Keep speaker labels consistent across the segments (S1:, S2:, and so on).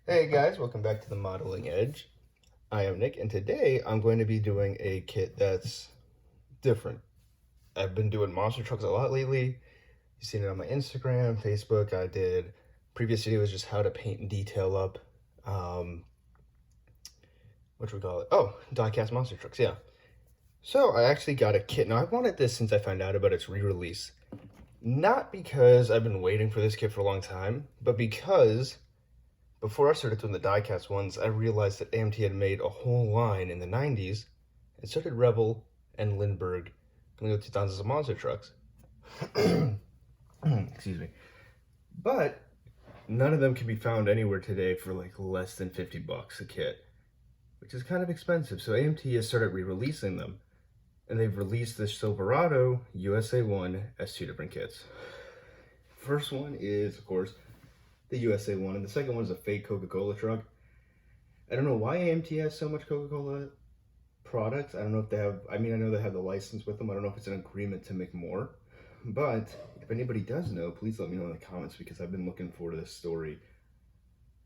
S1: Hey guys, welcome back to the Modeling Edge. I am Nick, and today I'm going to be doing a kit that's different. I've been doing monster trucks a lot lately. You've seen it on my Instagram, Facebook. I did previous video was just how to paint and detail up what we call it? Oh, die-cast monster trucks, yeah. So I actually got a kit. Now I wanted this since I found out about its re-release. Not because I've been waiting for this kit for a long time, but because before I started doing the die-cast ones, I realized that AMT had made a whole line in the 90s, and so did Rebel and Lindbergh, coming out 2000s of monster trucks. Excuse me. But none of them can be found anywhere today for like less than 50 bucks a kit, which is kind of expensive. So AMT has started re-releasing them, and they've released the Silverado USA-1 as two different kits. First one is, of course, the USA-1, and the second one is a fake Coca-Cola truck. I don't know why AMT has so much Coca-Cola products. I don't know if they have, I know they have the license with them. I don't know if it's an agreement to make more. But if anybody does know, please let me know in the comments, because I've been looking forward to this story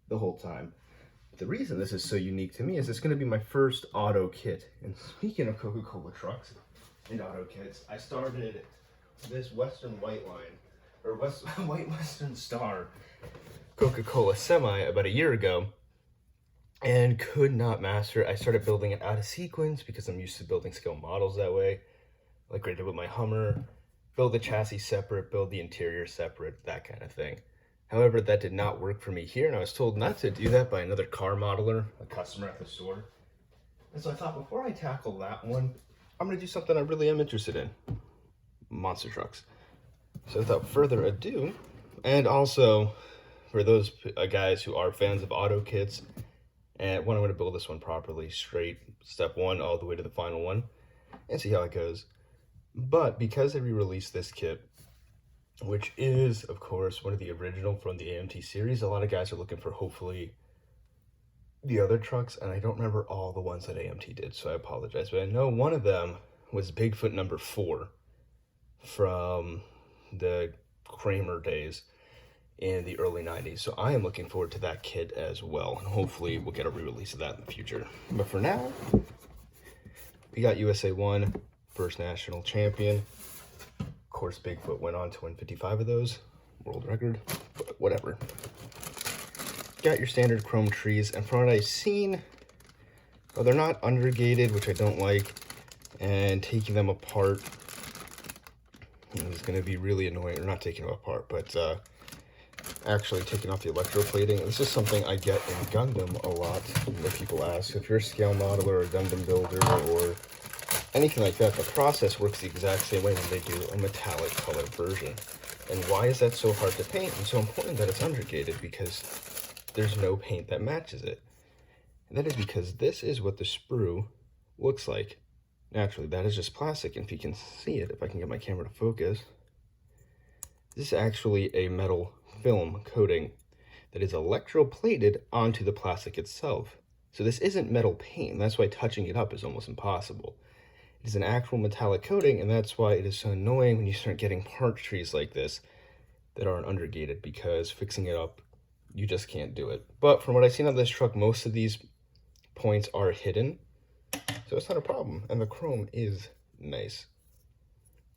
S1: the whole time. The reason this is so unique to me is it's going to be my first auto kit. And speaking of Coca-Cola trucks and auto kits, I started this Western White Line, or White Western Star Coca-Cola Semi about a year ago, and could not master it. I started building it out of sequence because I'm used to building scale models that way, like I did with my Hummer. Build the chassis separate, build the interior separate, that kind of thing. However, that did not work for me here, and I was told not to do that by another car modeler, a customer at the store. And so I thought, before I tackle that one, I'm going to do something I really am interested in: monster trucks. So without further ado, and also for those guys who are fans of auto kits, and when I'm going to build this one properly, straight, step one all the way to the final one, and see how it goes. But because I re-released this kit, which is, of course, one of the original from the AMT series, a lot of guys are looking for, hopefully, the other trucks, and I don't remember all the ones that AMT did, so I apologize. But I know one of them was Bigfoot number 4 from the Kramer days in the early 90s. So I am looking forward to that kit as well, and hopefully we'll get a re-release of that in the future. But for now, we got USA-1, first national champion. Of course, Bigfoot went on to win 55 of those, world record, but whatever. Got your standard chrome trees, and from what I've seen, well, they're not undergated, which I don't like, and taking them apart is going to be really annoying. Or not taking them apart, but actually taking off the electroplating. This is something I get in Gundam a lot when people ask. If you're a scale modeler or a Gundam builder or anything like that, the process works the exact same way when they do a metallic color version. And why is that so hard to paint and so important that it's undergated? Because there's no paint that matches it. And that is because this is what the sprue looks like. Naturally, that is just plastic, and if you can see it, if I can get my camera to focus, this is actually a metal film coating that is electroplated onto the plastic itself. So this isn't metal paint, and that's why touching it up is almost impossible. It is an actual metallic coating, and that's why it is so annoying when you start getting part trees like this that aren't undergated, because fixing it up, you just can't do it. But from what I've seen on this truck, most of these points are hidden, so it's not a problem, and the chrome is nice.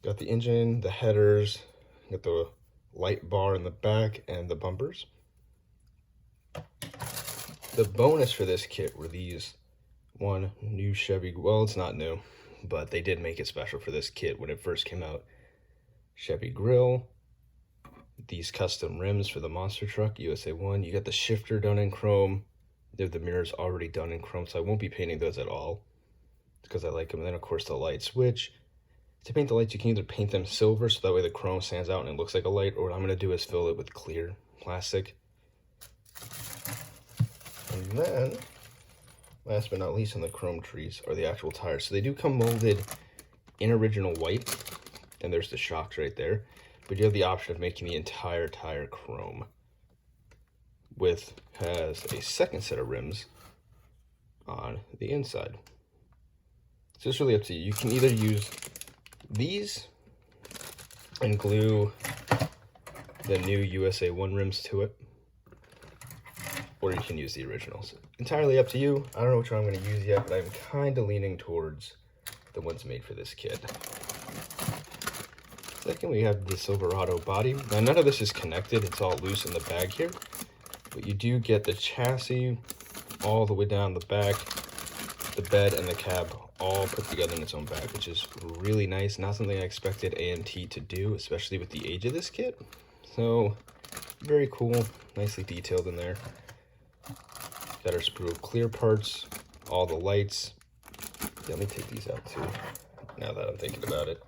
S1: Got the engine, the headers, got the light bar in the back, and the bumpers. The bonus for this kit were these one new Chevy, well, it's not new, but they did make it special for this kit when it first came out. Chevy grill, these custom rims for the monster truck, USA-1. You got the shifter done in chrome. They're the mirrors already done in chrome, so I won't be painting those at all, because I like them. And then, of course, the light switch. To paint the lights, you can either paint them silver, so that way the chrome stands out and it looks like a light, or what I'm going to do is fill it with clear plastic. And then, last but not least, on the chrome trees are the actual tires. So they do come molded in original white, and there's the shocks right there. But you have the option of making the entire tire chrome, has a second set of rims on the inside. So it's really up to you. You can either use these and glue the new USA-1 rims to it, or you can use the originals. Entirely up to you. I don't know which one I'm going to use yet, but I'm kind of leaning towards the ones made for this kit. Second, we have the Silverado body. Now, none of this is connected. It's all loose in the bag here. But you do get the chassis all the way down the back, the bed and the cab all put together in its own bag, which is really nice. Not something I expected AMT to do, especially with the age of this kit. So, very cool. Nicely detailed in there. Got our sprue of clear parts, all the lights. Yeah, let me take these out too, now that I'm thinking about it.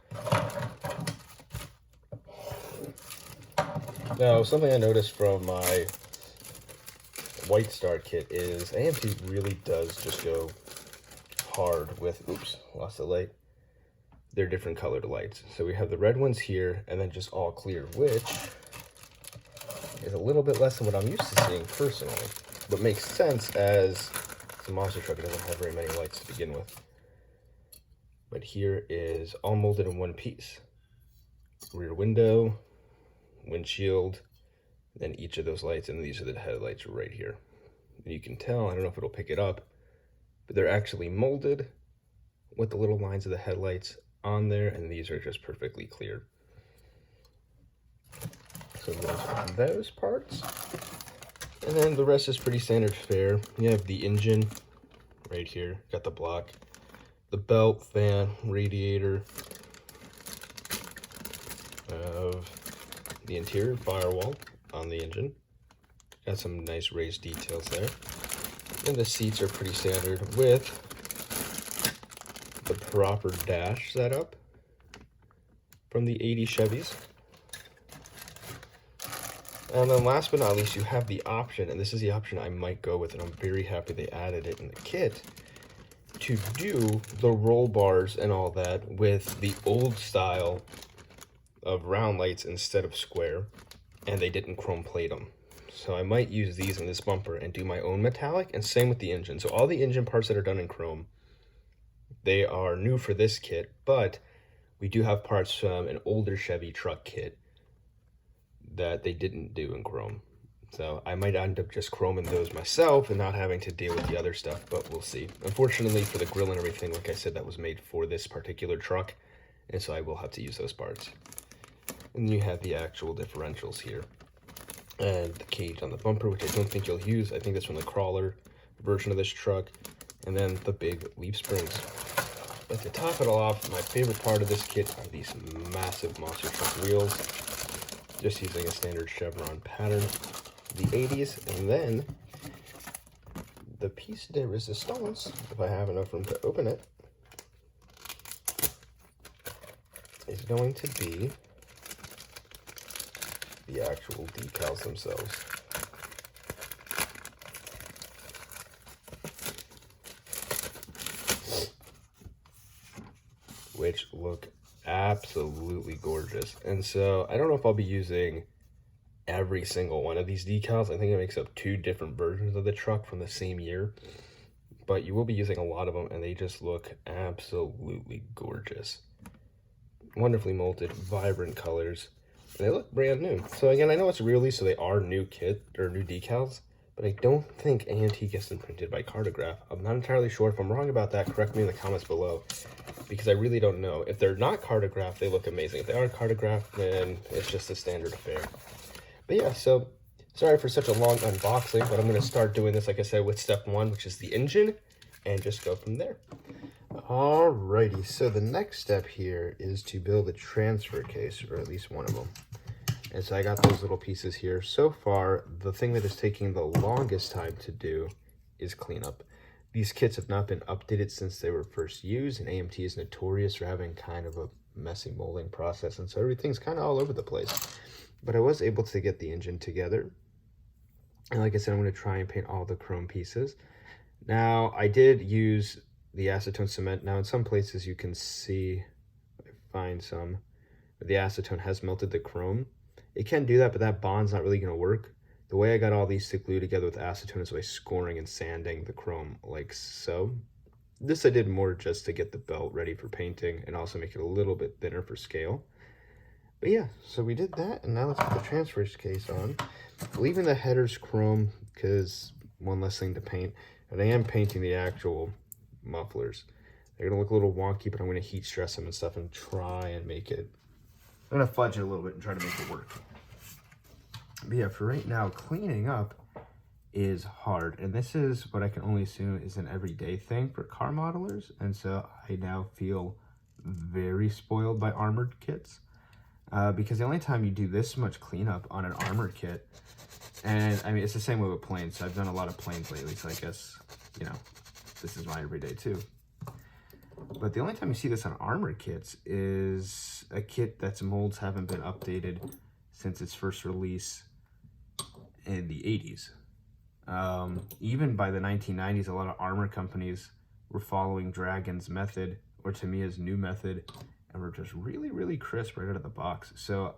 S1: Now, something I noticed from my White Star kit is AMT really does just go hard with, oops, lost the light, they're different colored lights. So we have the red ones here, and then just all clear, which is a little bit less than what I'm used to seeing personally, but makes sense as it's a monster truck. It doesn't have very many lights to begin with. But here is all molded in one piece. Rear window, windshield, then each of those lights, and these are the headlights right here. And you can tell, I don't know if it'll pick it up, but they're actually molded with the little lines of the headlights on there, and these are just perfectly clear. So those parts. And then the rest is pretty standard fare. You have the engine right here, got the block, the belt, fan, radiator, of the interior firewall on the engine. Got some nice raised details there. And the seats are pretty standard with the proper dash setup from the 80 Chevys. And then last but not least, you have the option, and this is the option I might go with, and I'm very happy they added it in the kit, to do the roll bars and all that with the old style of round lights instead of square, and they didn't chrome plate them. So I might use these in this bumper and do my own metallic, and same with the engine. So all the engine parts that are done in chrome, they are new for this kit, but we do have parts from an older Chevy truck kit that they didn't do in chrome. So I might end up just chroming those myself and not having to deal with the other stuff, but we'll see. Unfortunately for the grill and everything, like I said, that was made for this particular truck, and so I will have to use those parts. And then you have the actual differentials here. And the cage on the bumper, which I don't think you'll use. I think that's from the crawler version of this truck. And then the big leaf springs. But to top it all off, my favorite part of this kit are these massive monster truck wheels. Just using a standard chevron pattern, the 80s, and then the piece de resistance, if I have enough room to open it, is going to be the actual decals themselves. Which look absolutely gorgeous. And so I don't know if I'll be using every single one of these decals. I think it makes up 2 different versions of the truck from the same year, but you will be using a lot of them, and they just look absolutely gorgeous. Wonderfully molded, vibrant colors, and they look brand new. So again, I know it's really, so they are new kit or new decals, but I don't think AMT gets them printed by Cartograph. I'm not entirely sure. If I'm wrong about that, correct me in the comments below, because I really don't know. If they're not Cartograph, they look amazing. If they are Cartograph, then it's just a standard affair. But yeah, so sorry for such a long unboxing, but I'm going to start doing this, like I said, with step 1, which is the engine, and just go from there. Alrighty, so the next step here is to build a transfer case, or at least one of them. And so I got those little pieces here. So far, the thing that is taking the longest time to do is cleanup. These kits have not been updated since they were first used, and AMT is notorious for having kind of a messy molding process, and so everything's kind of all over the place. But I was able to get the engine together, and like I said, I'm going to try and paint all the chrome pieces. Now, I did use the acetone cement. Now, in some places you can see, if I find some, the acetone has melted the chrome. It can do that, but that bond's not really going to work. The way I got all these to glue together with acetone is by scoring and sanding the chrome like so. This I did more just to get the belt ready for painting and also make it a little bit thinner for scale. But yeah, so we did that, and now let's put the transfer case on. Leaving the headers chrome because one less thing to paint. And I am painting the actual mufflers. They're gonna look a little wonky, but I'm gonna heat stress them and stuff and try and make it. I'm gonna fudge it a little bit and try to make it work. But yeah, for right now, cleaning up is hard. And this is what I can only assume is an everyday thing for car modelers. And so I now feel very spoiled by armored kits. Because the only time you do this much cleanup on an armored kit, and I mean, it's the same way with planes. So I've done a lot of planes lately, so I guess, you know, this is my everyday too. But the only time you see this on armored kits is a kit that's molds haven't been updated since its first release in the 80s. Even by the 1990s, a lot of armor companies were following Dragon's method, or Tamiya's new method, and were just really, really crisp right out of the box. So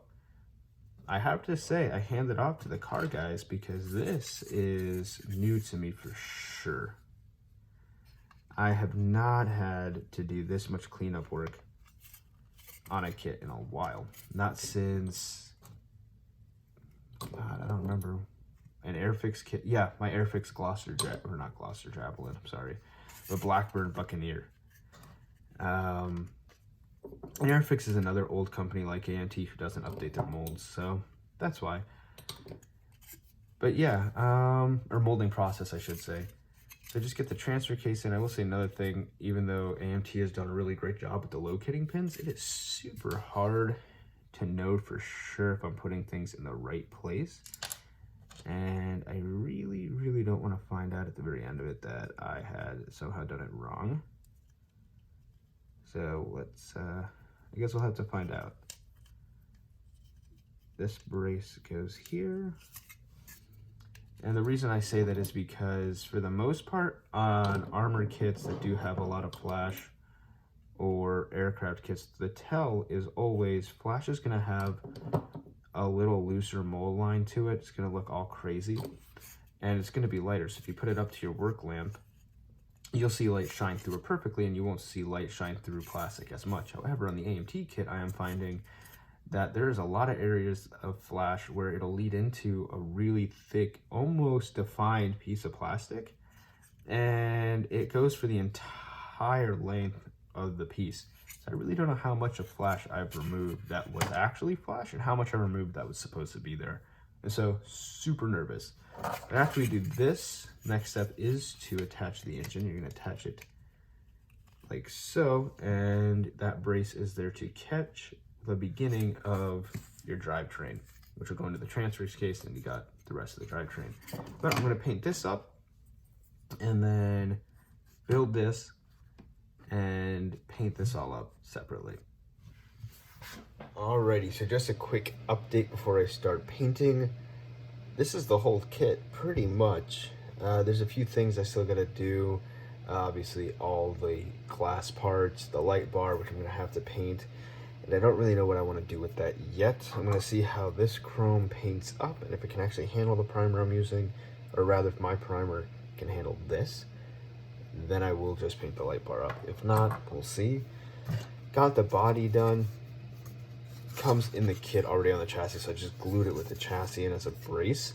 S1: I have to say, I hand it off to the car guys because this is new to me for sure. I have not had to do this much cleanup work on a kit in a while. Not since, God, I don't remember, an Airfix kit. Yeah, my Airfix Gloucester, or not Gloucester Javelin, I'm sorry, the Blackbird Buccaneer. And Airfix is another old company like AMT who doesn't update their molds, so that's why. But yeah, or molding process, I should say. So just get the transfer case in. I will say another thing, even though AMT has done a really great job with the locating pins, it is super hard to know for sure if I'm putting things in the right place. And I really, really don't want to find out at the very end of it that I had somehow done it wrong. So let's, I guess we'll have to find out. This brace goes here. And the reason I say that is because for the most part on armored kits that do have a lot of flash or aircraft kits, the tell is always flash is going to have a little looser mold line to it. It's going to look all crazy and it's going to be lighter. So if you put it up to your work lamp, you'll see light shine through it perfectly and you won't see light shine through plastic as much. However, on the AMT kit, I am finding that there's a lot of areas of flash where it'll lead into a really thick, almost defined piece of plastic, and it goes for the entire length of the piece. So I really don't know how much of flash I've removed that was actually flash and how much I removed that was supposed to be there. And so super nervous. And after we do this, next step is to attach the engine. You're gonna attach it like so, and that brace is there to catch the beginning of your drivetrain, which will go into the transfer case, and you got the rest of the drivetrain. But I'm gonna paint this up and then build this and paint this all up separately. Alrighty, so just a quick update before I start painting. This is the whole kit, pretty much. There's a few things I still gotta do. Obviously, all the glass parts, the light bar, which I'm gonna have to paint. And I don't really know what I want to do with that yet. I'm gonna see how this chrome paints up and if it can actually handle the primer I'm using, or rather if my primer can handle this, then I will just paint the light bar up. If not, we'll see. Got the body done. Comes in the kit already on the chassis, so I just glued it with the chassis in as a brace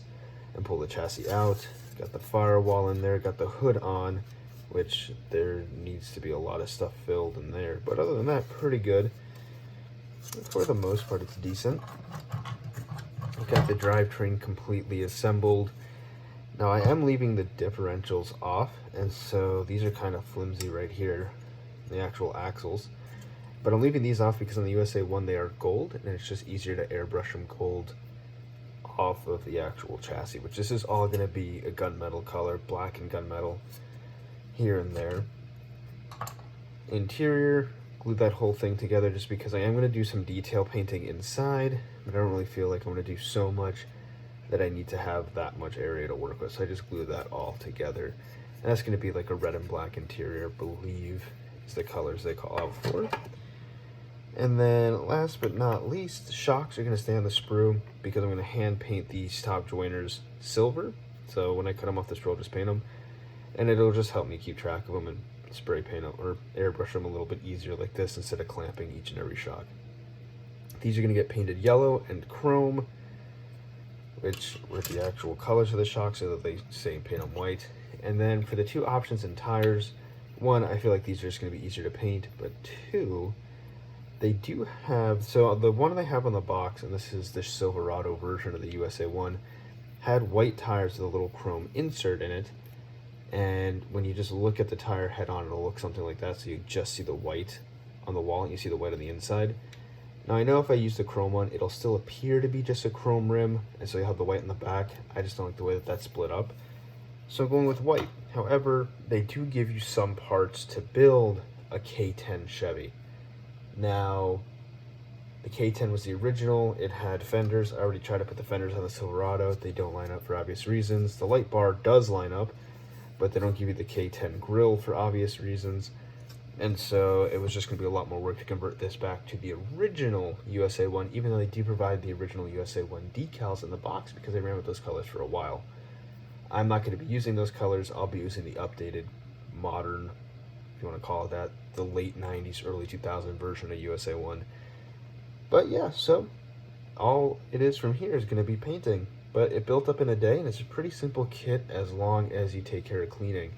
S1: and pull the chassis out. Got the firewall in there, got the hood on, which there needs to be a lot of stuff filled in there. But other than that, pretty good. For the most part, it's decent. Got the drivetrain completely assembled. Now I am leaving the differentials off, and so these are kind of flimsy right here, the actual axles. But I'm leaving these off because on the USA-1 they are gold, and it's just easier to airbrush them gold off of the actual chassis, which this is all going to be a gunmetal color, black and gunmetal here and there. Interior, glue that whole thing together just because I am going to do some detail painting inside, but I don't really feel like I'm going to do so much that I need to have that much area to work with, so I just glue that all together. And that's going to be like a red and black interior, I believe is the colors they call out for. And then last but not least, the shocks are going to stay on the sprue because I'm going to hand paint these top joiners silver. So when I cut them off the sprue, I'll just paint them, and it'll just help me keep track of them and spray paint them or airbrush them a little bit easier like this instead of clamping each and every shock. These are going to get painted yellow and chrome. which with the actual colors of the shocks, so that they say paint them white. And then for the two options in tires, one, I feel like these are just going to be easier to paint, but two, they do have, so the one they have on the box, and this is the Silverado version of the USA-1, had white tires with a little chrome insert in it, and when you just look at the tire head on, it'll look something like that, so you just see the white on the wall, and you see the white on the inside. Now I know if I use the chrome one, it'll still appear to be just a chrome rim, and so you have the white in the back. I just don't like the way that that's split up, so I'm going with white. However, they do give you some parts to build a K10 Chevy. Now, the K10 was the original. It had fenders. I already tried to put the fenders on the Silverado. They don't line up for obvious reasons. The light bar does line up, but they don't give you the K10 grill for obvious reasons. And so it was just going to be a lot more work to convert this back to the original USA-1, even though they do provide the original USA-1 decals in the box because they ran with those colors for a while. I'm not going to be using those colors. I'll be using the updated, modern, if you want to call it that, the late 90s, early 2000 version of USA-1. But yeah, so all it is from here is going to be painting. But it built up in a day, and it's a pretty simple kit as long as you take care of cleaning.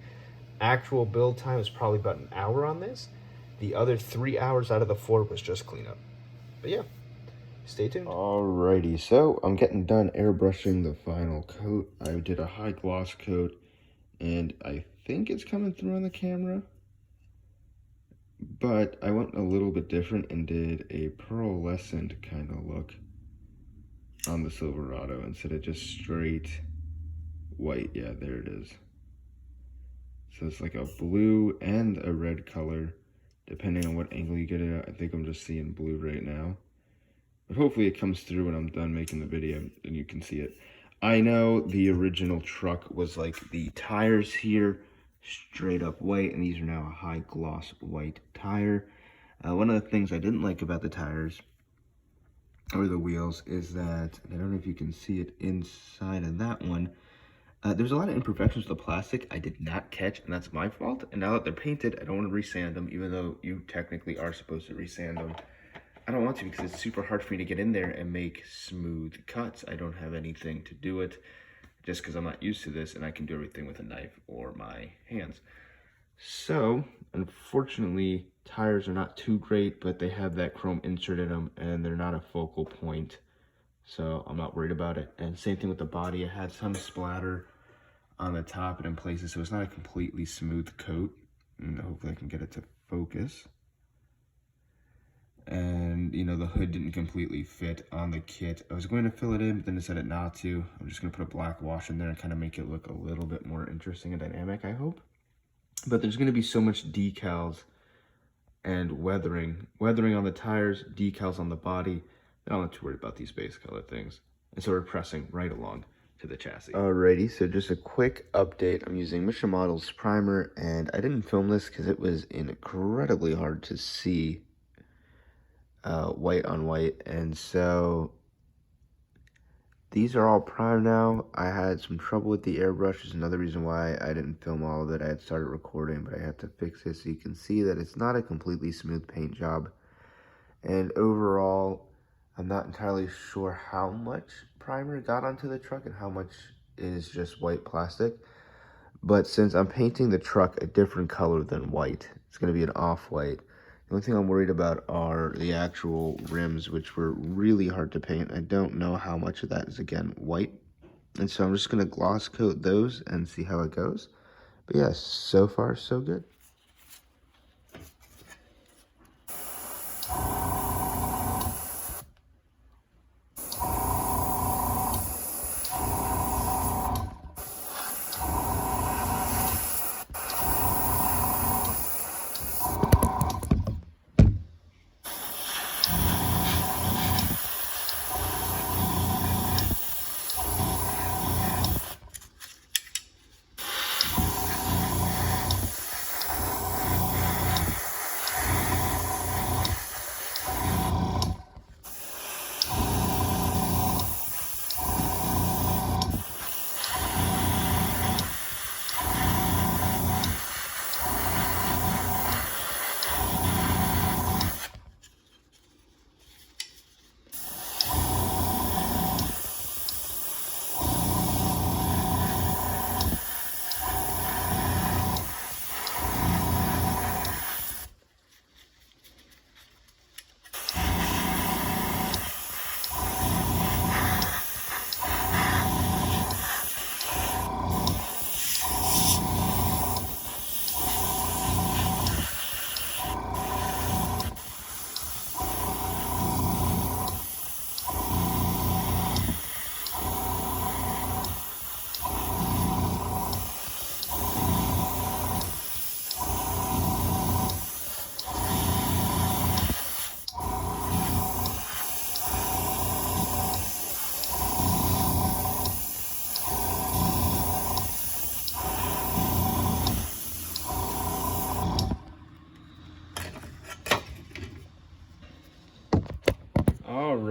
S1: Actual build time is probably about an hour on this. The other 3 hours out of the 4 was just cleanup. But yeah, stay tuned. Alrighty, so I'm getting done airbrushing the final coat. I did a high gloss coat, and I think it's coming through on the camera. But I went a little bit different and did a pearlescent kind of look on the Silverado instead of just straight white. Yeah, there it is. So it's like a blue and a red color, depending on what angle you get it at. I think I'm just seeing blue right now. But hopefully it comes through when I'm done making the video and you can see it. I know the original truck was like the tires here, straight up white, and these are now a high gloss white tire. One of the things I didn't like about the tires, or the wheels, is that, I don't know if you can see it inside of that one, there's a lot of imperfections with the plastic I did not catch, and that's my fault. And now that they're painted, I don't want to resand them, even though you technically are supposed to resand them. I don't want to because it's super hard for me to get in there and make smooth cuts. I don't have anything to do it just because I'm not used to this, and I can do everything with a knife or my hands. So, unfortunately, tires are not too great, but they have that chrome insert in them, and they're not a focal point. So I'm not worried about it. And same thing with the body. It had some splatter on the top and in places, so it's not a completely smooth coat. And hopefully I can get it to focus. And, you know, the hood didn't completely fit on the kit. I was going to fill it in, but then decided not to. I'm just going to put a black wash in there and kind of make it look a little bit more interesting and dynamic, I hope. But there's going to be so much decals and weathering on the tires, decals on the body. I'm not too worried about these base color things. And so we're pressing right along to the chassis. Alrighty, so just a quick update. I'm using Mission Models primer, and I didn't film this because it was incredibly hard to see white on white. And so these are all primed now. I had some trouble with the airbrush. Is another reason why I didn't film all of it. I had started recording, but I had to fix it. So you can see that it's not a completely smooth paint job. And overall, I'm not entirely sure how much primer got onto the truck and how much is just white plastic. But since I'm painting the truck a different color than white, it's going to be an off-white. The only thing I'm worried about are the actual rims, which were really hard to paint. I don't know how much of that is, again, white. And so I'm just going to gloss coat those and see how it goes. But yeah, so far, so good.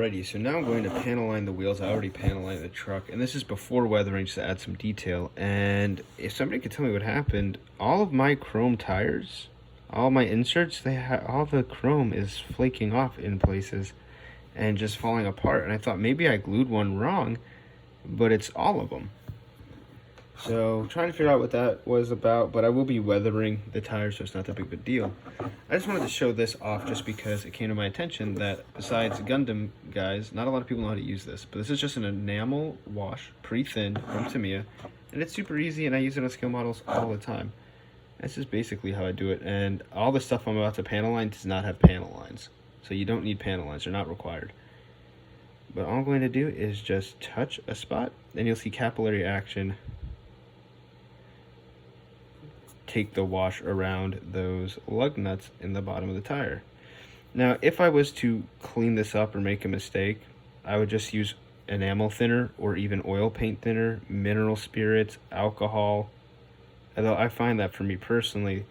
S1: Alrighty, so now I'm going to panel line the wheels. I already panel lined the truck, and this is before weathering just to add some detail. And if somebody could tell me what happened, all of my chrome tires, all my inserts, all the chrome is flaking off in places and just falling apart. And I thought maybe I glued one wrong, but it's all of them. So trying to figure out what that was about, but I will be weathering the tires, so it's not that big of a deal. I just wanted to show this off just because it came to my attention that besides Gundam guys, not a lot of people know how to use this, but this is just an enamel wash, pretty thin, from Tamiya, and it's super easy, and I use it on scale models all the time. This is basically how I do it, and all the stuff I'm about to panel line does not have panel lines, so you don't need panel lines, they're not required. But all I'm going to do is just touch a spot, and you'll see capillary action take the wash around those lug nuts in the bottom of the tire. Now, if I was to clean this up or make a mistake, I would just use enamel thinner or even oil paint thinner, mineral spirits, alcohol. Although I find that for me personally,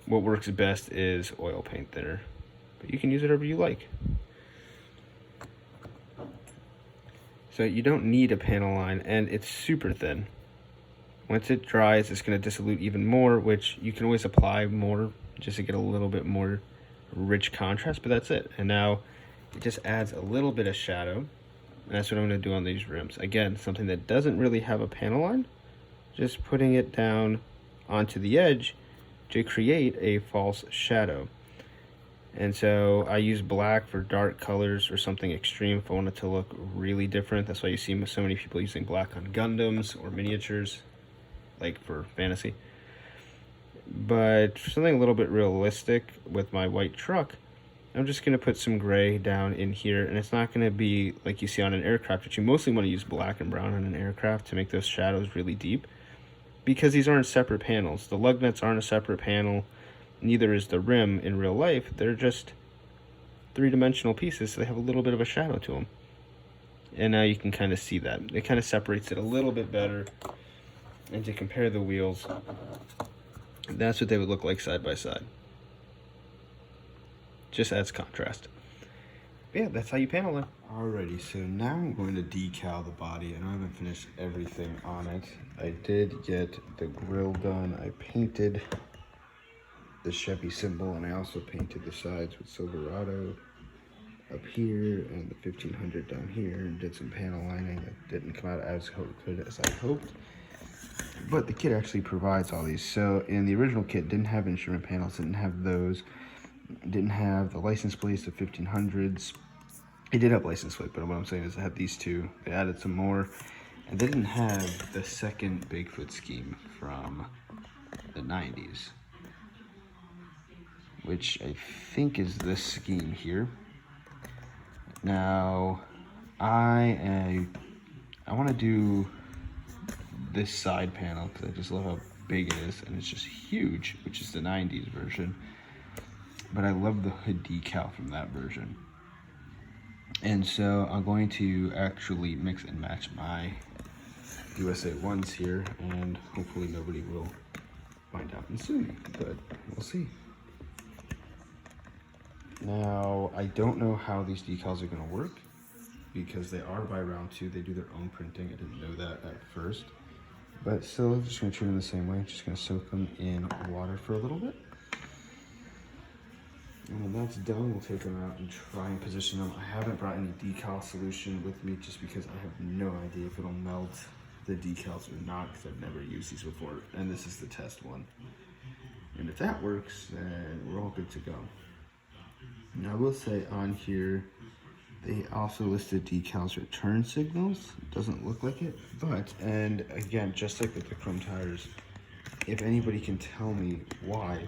S1: what works best is oil paint thinner. But you can use whatever you like. So you don't need a panel line, and it's super thin. Once it dries, it's going to dilute even more, which you can always apply more just to get a little bit more rich contrast, but that's it. And now it just adds a little bit of shadow, and that's what I'm going to do on these rims. Again, something that doesn't really have a panel line, just putting it down onto the edge to create a false shadow. And so I use black for dark colors or something extreme if I want it to look really different. That's why you see so many people using black on Gundams or miniatures, like for fantasy. But for something a little bit realistic with my white truck, I'm just going to put some gray down in here, and it's not going to be like you see on an aircraft, but you mostly want to use black and brown on an aircraft to make those shadows really deep, because these aren't separate panels. The lug nuts aren't a separate panel, neither is the rim in real life. They're just three-dimensional pieces, so they have a little bit of a shadow to them. And now you can kind of see that. It kind of separates it a little bit better. And to compare the wheels, that's what they would look like side by side. Just adds contrast. But yeah, that's how you panel it. Alrighty, so now I'm going to decal the body, and I haven't finished everything on it. I did get the grill done. I painted the Chevy symbol, and I also painted the sides with Silverado up here and the 1500 down here, and did some panel lining that didn't come out as good as I hoped. But the kit actually provides all these. So in the original kit, didn't have instrument panels, didn't have those, didn't have the license plates, the 1500s. It did have license plate, but what I'm saying is it had these two. They added some more, and they didn't have the second Bigfoot scheme from the 90s, which I think is this scheme here. Now, I want to do this side panel because I just love how big it is, and it's just huge, which is the 90s version. But I love the hood decal from that version. And so I'm going to actually mix and match my USA-1s here, and hopefully nobody will find out and sue me, but we'll see. Now, I don't know how these decals are going to work because they are by round 2. They do their own printing. I didn't know that at first. But still, I'm just going to treat them the same way. I'm just going to soak them in water for a little bit. And when that's done, we'll take them out and try and position them. I haven't brought any decal solution with me just because I have no idea if it'll melt the decals or not, because I've never used these before. And this is the test one. And if that works, then we're all good to go. Now I will say on here, they also listed decals or turn signals. It doesn't look like it, but, and again, just like with the chrome tires, if anybody can tell me why,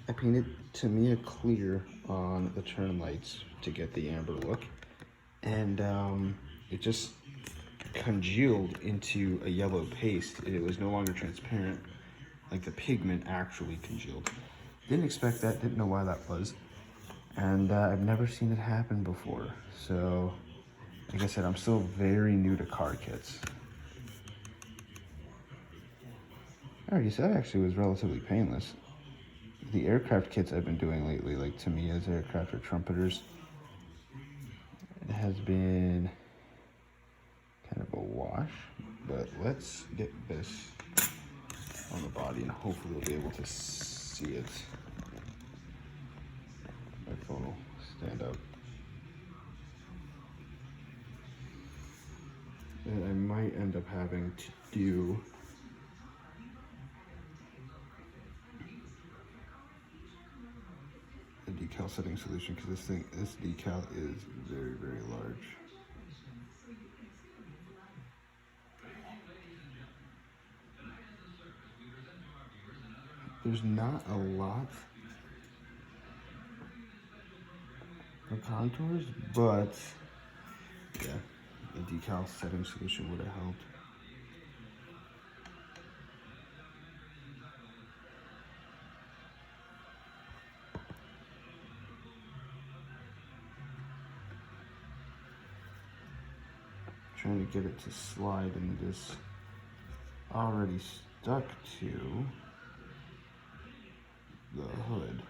S1: I painted Tamiya clear on the turn lights to get the amber look, and it just congealed into a yellow paste. It was no longer transparent, like the pigment actually congealed. Didn't expect that, didn't know why that was. And I've never seen it happen before. So, like I said, I'm still very new to car kits. Alrighty, so that actually was relatively painless. The aircraft kits I've been doing lately, like Tamiya's aircraft or trumpeters, it has been kind of a wash, but let's get this on the body and hopefully we'll be able to see it. My phone will stand up. And I might end up having to do a decal setting solution because this decal is very, very large. There's not a lot of contours, but yeah, a decal setting solution would have helped. Trying to get it to slide into this already stuck to the hood.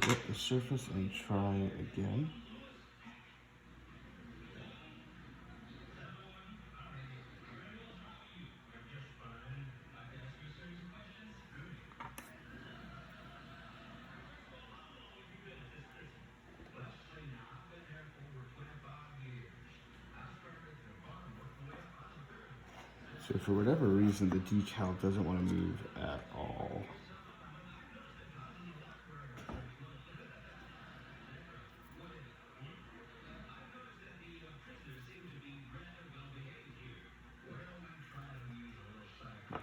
S1: Wet the surface and try again. So for whatever reason, the decal doesn't want to move at all.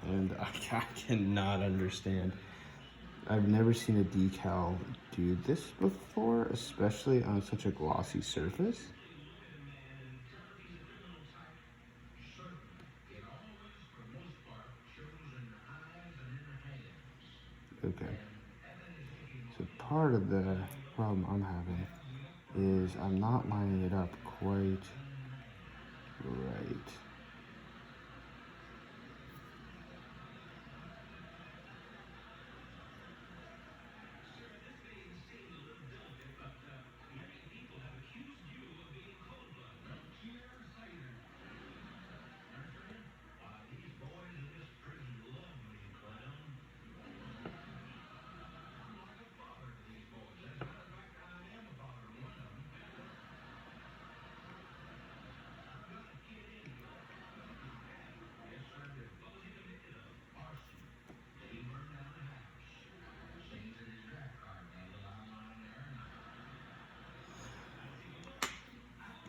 S1: And I cannot understand. I've never seen a decal do this before, especially on such a glossy surface. Okay. So part of the problem I'm having is I'm not lining it up quite right.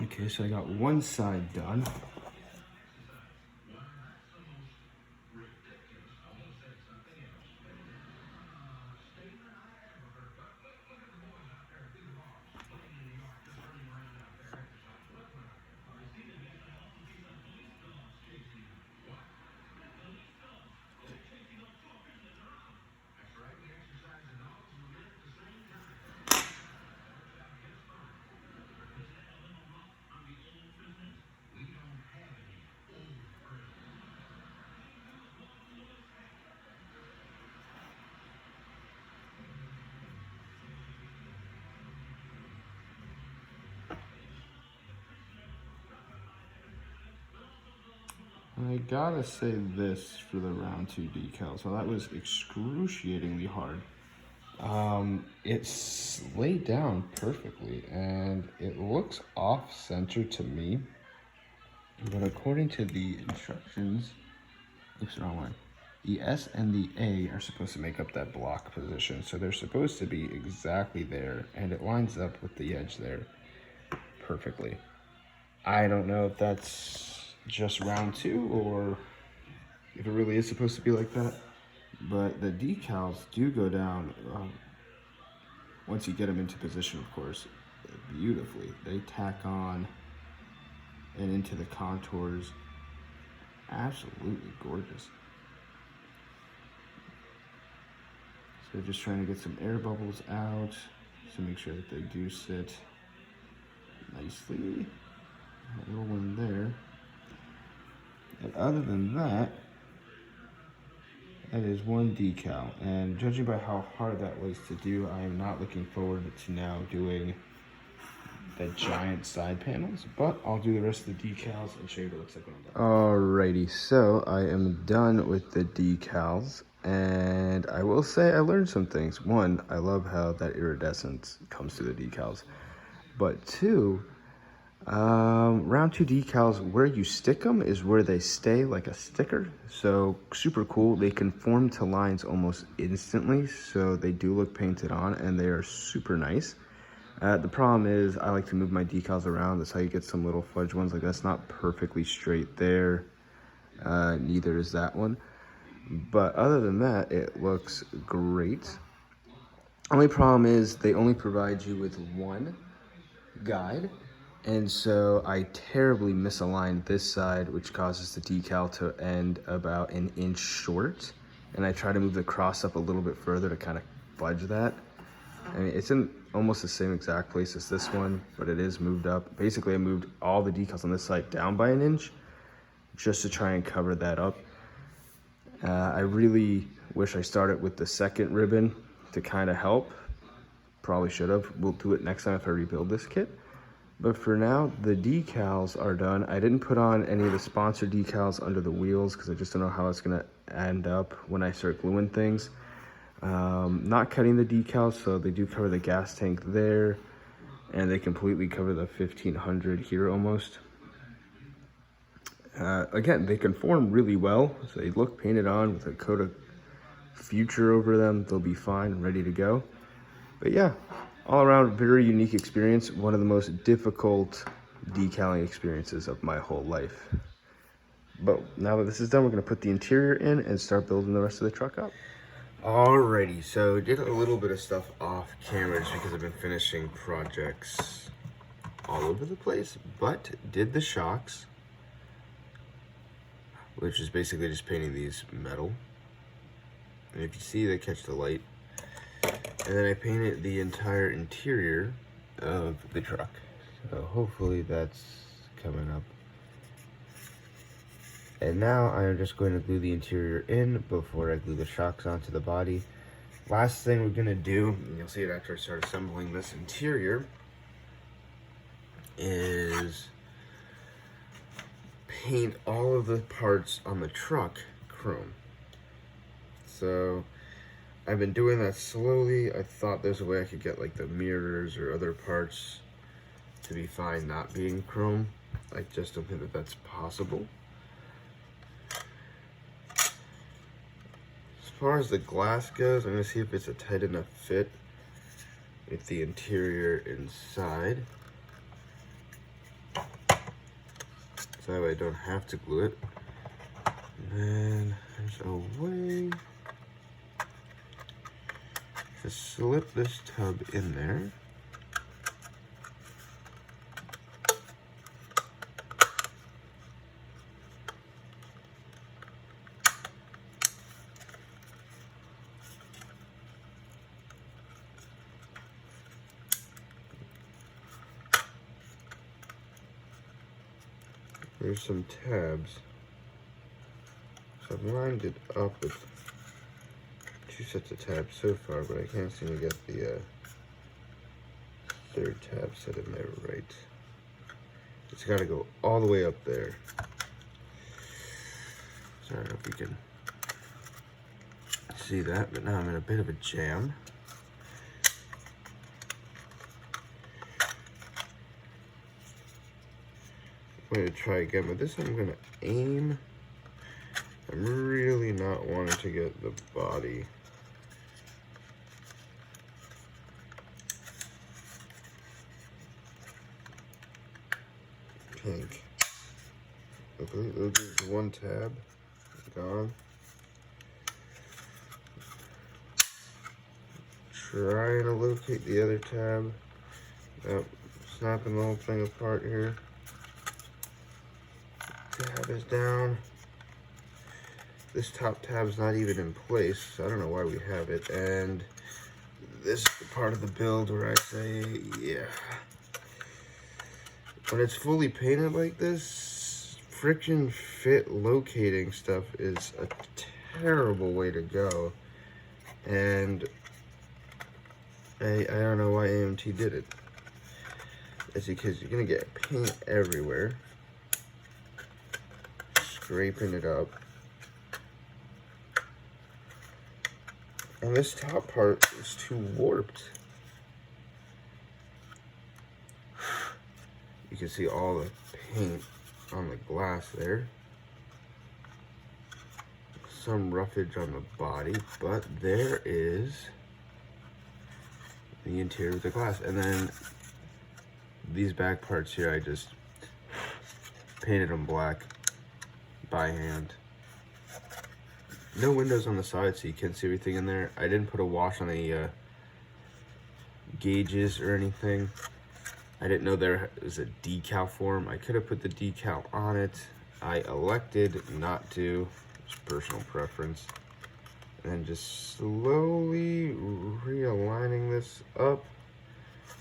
S1: Okay, so I got one side done. I gotta say this for the round 2 decal. So that was excruciatingly hard. It's laid down perfectly and it looks off center to me, but according to the instructions, oops, wrong way. The S and the A are supposed to make up that block position. So they're supposed to be exactly there and it lines up with the edge there perfectly. I don't know if that's just round 2 or if it really is supposed to be like that, but the decals do go down once you get them into position, of course, beautifully. They tack on and into the contours, absolutely gorgeous. So just trying to get some air bubbles out to make sure that they do sit nicely. A little one there. And other than that, that is one decal. And judging by how hard that was to do, I am not looking forward to now doing the giant side panels, but I'll do the rest of the decals and show you what it looks like when I'm done. Alrighty, so I am done with the decals, and I will say I learned some things. One, I love how that iridescence comes through the decals, but two, round two decals, where you stick them is where they stay like a sticker. So super cool. They conform to lines almost instantly, so they do look painted on, and they are super nice. The problem is I like to move my decals around. That's how you get some little fudge ones. Like, that's not perfectly straight there. Neither is that one. But other than that, it looks great. Only problem is they only provide you with one guide. And so I terribly misaligned this side, which causes the decal to end about an inch short. And I try to move the cross up a little bit further to kind of fudge that. I mean, it's in almost the same exact place as this one, but it is moved up. Basically, I moved all the decals on this side down by an inch just to try and cover that up. I really wish I started with the second ribbon to kind of help. Probably should have. We'll do it next time if I rebuild this kit. But for now, the decals are done. I didn't put on any of the sponsor decals under the wheels because I just don't know how it's going to end up when I start gluing things. Not cutting the decals, so they do cover the gas tank there, and they completely cover the 1500 here almost. Again, they conform really well, so they look painted on with a coat of Future over them. They'll be fine, ready to go. But yeah, all around very unique experience. One of the most difficult decaling experiences of my whole life. But now that this is done, we're going to put the interior in and start building the rest of the truck up. Alrighty, so did a little bit of stuff off camera just because I've been finishing projects all over the place, but did the shocks, which is basically just painting these metal. And if you see, they catch the light. And then I painted the entire interior of the truck. So hopefully that's coming up. And now I'm just going to glue the interior in before I glue the shocks onto the body. Last thing we're going to do, and you'll see it after I start assembling this interior, is paint all of the parts on the truck chrome. So I've been doing that slowly. I thought there's a way I could get like the mirrors or other parts to be fine not being chrome. I just don't think that that's possible. As far as the glass goes, I'm going to see if it's a tight enough fit with the interior inside. So that way I don't have to glue it. And then there's a way to slip this tub in there. There's some tabs. So I've lined it up with 2 sets of tabs so far, but I can't seem to get the third tab set in there right. It's got to go all the way up there. So I don't know if you can see that, but now I'm in a bit of a jam. I'm going to try again, but this time I'm going to aim. I'm really not wanting to get the body. Pink. Okay, there's one tab. Gone. Trying to locate the other tab. Yep, snapping the whole thing apart here. Tab is down. This top tab's not even in place, so I don't know why we have it. And this is the part of the build where I say, yeah. when it's fully painted like this, friction fit locating stuff is a terrible way to go. And I don't know why AMT did it. It's because you're gonna get paint everywhere, scraping it up. And this top part is too warped. You can see all the paint on the glass there. Some roughage on the body, but there is the interior of the glass. And then these back parts here, I just painted them black by hand. No windows on the side, so you can't see everything in there. I didn't put a wash on the gauges or anything. I didn't know there was a decal for them. I could have put the decal on it. I elected not to. It's personal preference. And then just slowly realigning this up.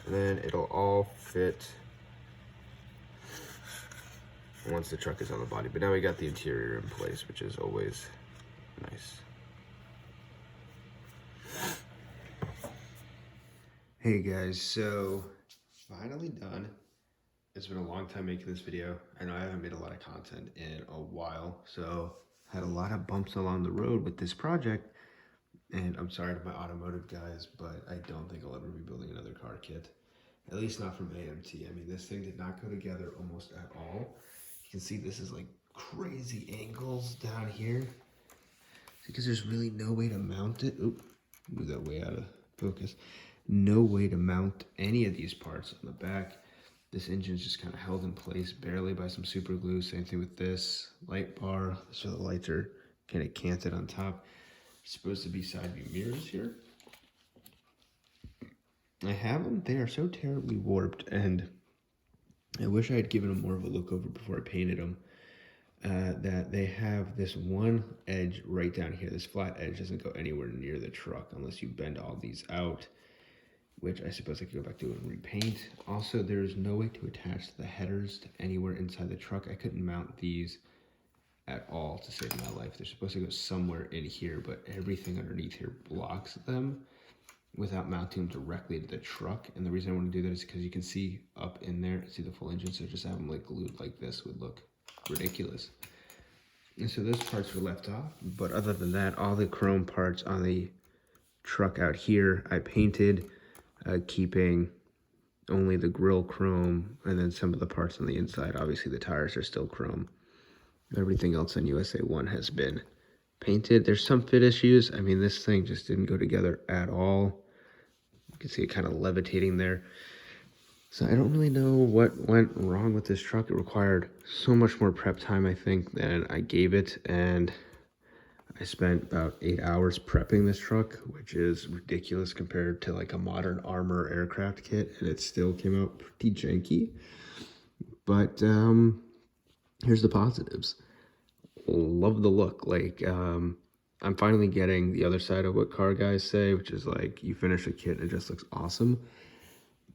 S1: And then it'll all fit once the truck is on the body. But now we got the interior in place, which is always nice. Hey guys, so finally done. It's been a long time making this video. I know I haven't made a lot of content in a while, so had a lot of bumps along the road with this project. And I'm sorry to my automotive guys, but I don't think I'll ever be building another car kit. At least not from AMT. I mean, this thing did not go together almost at all. You can see this is like crazy angles down here. Because there's really no way to mount it. Oop, move that way out of focus. No way to mount any of these parts on the back. This engine's just kind of held in place barely by some super glue. Same thing with this light bar. So the lights are kind of canted on top. Supposed to be side view mirrors here. I have them. They are so terribly warped, and I wish I had given them more of a look over before I painted them. That they have this one edge right down here. This flat edge doesn't go anywhere near the truck unless you bend all these out, which I suppose I could go back to and repaint. Also, there's no way to attach the headers to anywhere inside the truck. I couldn't mount these at all to save my life. They're supposed to go somewhere in here, but everything underneath here blocks them without mounting them directly to the truck. And the reason I want to do that is because you can see up in there, see the full engine, so just have them like glued like this would look ridiculous. And so those parts were left off, but other than that, all the chrome parts on the truck out here I painted, keeping only the grille chrome, and then some of the parts on the inside. Obviously the tires are still chrome. Everything else on USA-1 has been painted. There's some fit issues. I mean, this thing just didn't go together at all. You can see it kind of levitating there. So I don't really know what went wrong with this truck. It required so much more prep time, I think, than I gave it. And I spent about 8 hours prepping this truck, which is ridiculous compared to like a modern armor aircraft kit. And it still came out pretty janky. But here's the positives. Love the look. Like, I'm finally getting the other side of what car guys say, which is like, you finish a kit and it just looks awesome.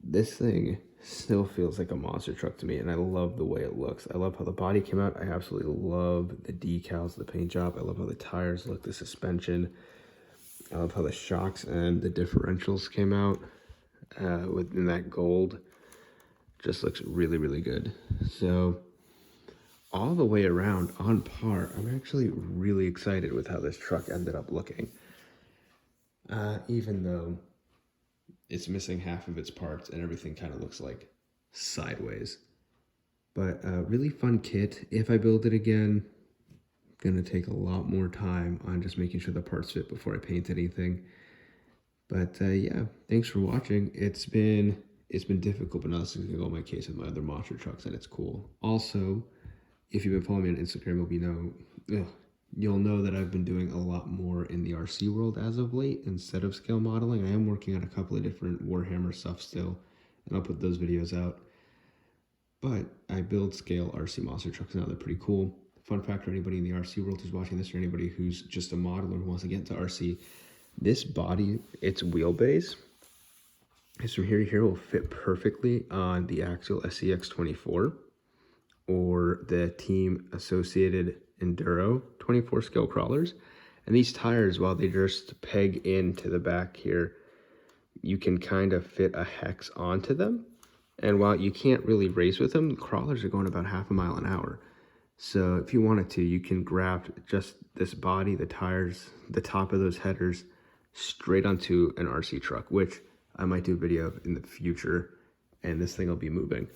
S1: This thing still feels like a monster truck to me, and I love the way it looks. I love how the body came out. I absolutely love the decals, the paint job. I love how the tires look, the suspension. I love how the shocks and the differentials came out within that gold. Just looks really, really good. So all the way around on par, I'm actually really excited with how this truck ended up looking. Even though it's missing half of its parts and everything kind of looks like sideways. But a really fun kit. If I build it again, I'm gonna take a lot more time on just making sure the parts fit before I paint anything. But yeah, thanks for watching. It's been difficult, but now this is gonna go on my case with my other monster trucks, and it's cool. Also, if you've been following me on Instagram, you'll know that I've been doing a lot more in the RC world as of late instead of scale modeling. I am working on a couple of different Warhammer stuff still, and I'll put those videos out. But I build scale RC monster trucks now. They're pretty cool. Fun fact for anybody in the RC world who's watching this, or anybody who's just a modeler who wants to get into RC, this body, its wheelbase,
S2: is from here to here will fit perfectly on the Axial SCX24 or the Team Associated Enduro 24 scale crawlers. And these tires, while they just peg into the back here, you can kind of fit a hex onto them. And while you can't really race with them, the crawlers are going about half a mile an hour. So if you wanted to, you can grab just this body, the tires, the top of those headers straight onto an RC truck, which I might do a video of in the future, and this thing will be moving.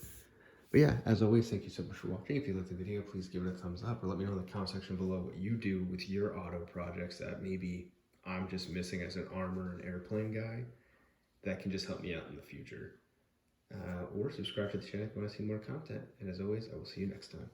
S2: But yeah, as always, thank you so much for watching. If you liked the video, please give it a thumbs up or let me know in the comment section below what you do with your auto projects that maybe I'm just missing as an armor and airplane guy that can just help me out in the future. Or subscribe to the channel if you want to see more content. And as always, I will see you next time.